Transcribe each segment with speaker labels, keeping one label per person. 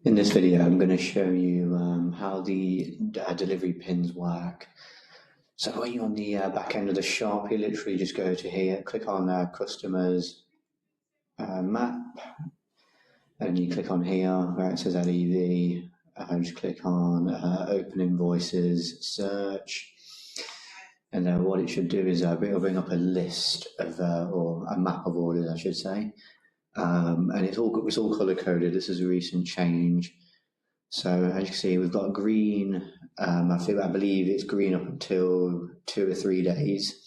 Speaker 1: In this video, I'm going to show you how the delivery pins work. So when you're on the back end of the shop, you literally just go to here, click on customers map, and you click on here where it says LEV, just click on open invoices, search, and then what it should do is it'll bring up a list of, or a map of orders, I should say. And it's all color coded. This is a recent change. So as you can see, we've got green. I believe it's green up until 2 or 3 days.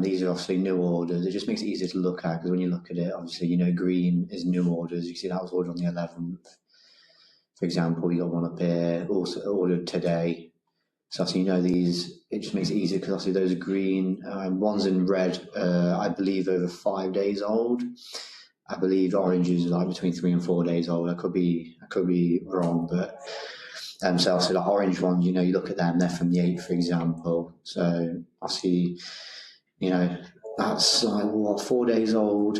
Speaker 1: These are obviously new orders. It just makes it easier to look at because when you look at it, obviously you know green is new orders. You can see that was ordered on the 11th. For example, you got one up here also ordered today. So obviously you know these. It just makes it easier because obviously those are green. One's in red. I believe over 5 days old. I believe orange is like between 3 and 4 days old. I could be wrong, but so obviously the orange ones, you know, you look at them, they're from the 8th, for example. So I see, you know, that's like what, 4 days old.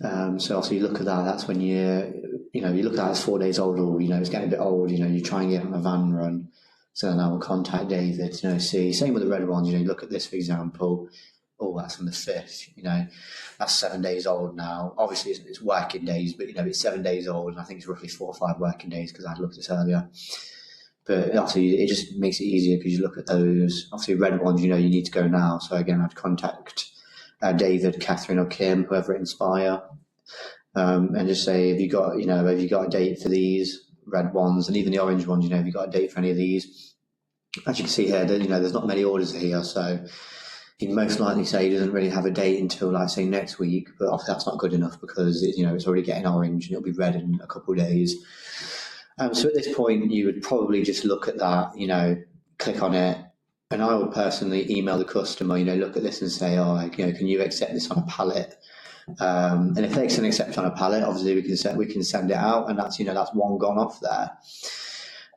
Speaker 1: So obviously you look at that. That's when you look at that as 4 days old, or it's getting a bit old. You try and get on a van run. So then I will contact David. See, same with the red ones. You look at this, for example. Oh, that's on the 5th, that's 7 days old now. Obviously, it's working days, but, it's 7 days old, and I think it's roughly 4 or 5 working days because I looked at this earlier. But obviously, it just makes it easier because you look at those. Obviously, red ones, you need to go now. So again, I'd contact David, Catherine, or Kim, whoever at Inspire, and just say, have you got a date for these red ones, and even the orange ones, have you got a date for any of these? As you can see here, there's not many orders here, so he'd most likely say he doesn't really have a date until, like, say, next week, but obviously that's not good enough because it's already getting orange and it'll be red in a couple of days. So at this point, you would probably just look at that, click on it, and I will personally email the customer, look at this and say, can you accept this on a pallet? And if they can accept on a pallet, obviously we can send it out, and that's that's one gone off there.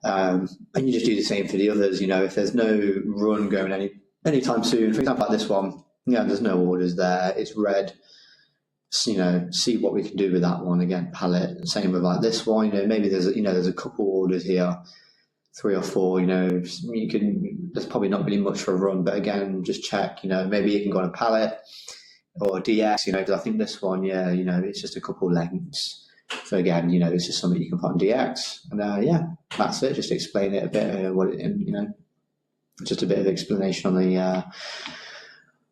Speaker 1: And you just do the same for the others. If there's no run going anytime soon, for example, like this one, there's no orders there, it's red. See what we can do with that one. Again, pallet. Same with like this one, maybe there's a couple orders here, 3 or 4, there's probably not really much for a run, but again, just check, maybe you can go on a pallet or DX, because I think this one, it's just a couple lengths. So again, it's just something you can put on DX, and that's it. Just explain it a bit, just a bit of explanation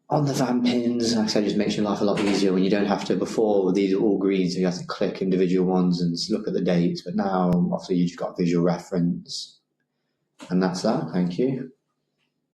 Speaker 1: on the van pins. Like I said, just makes your life a lot easier when you don't have to. Before, these are all green, so you have to click individual ones and look at the dates. But now, obviously, you've got visual reference, and that's that. Thank you.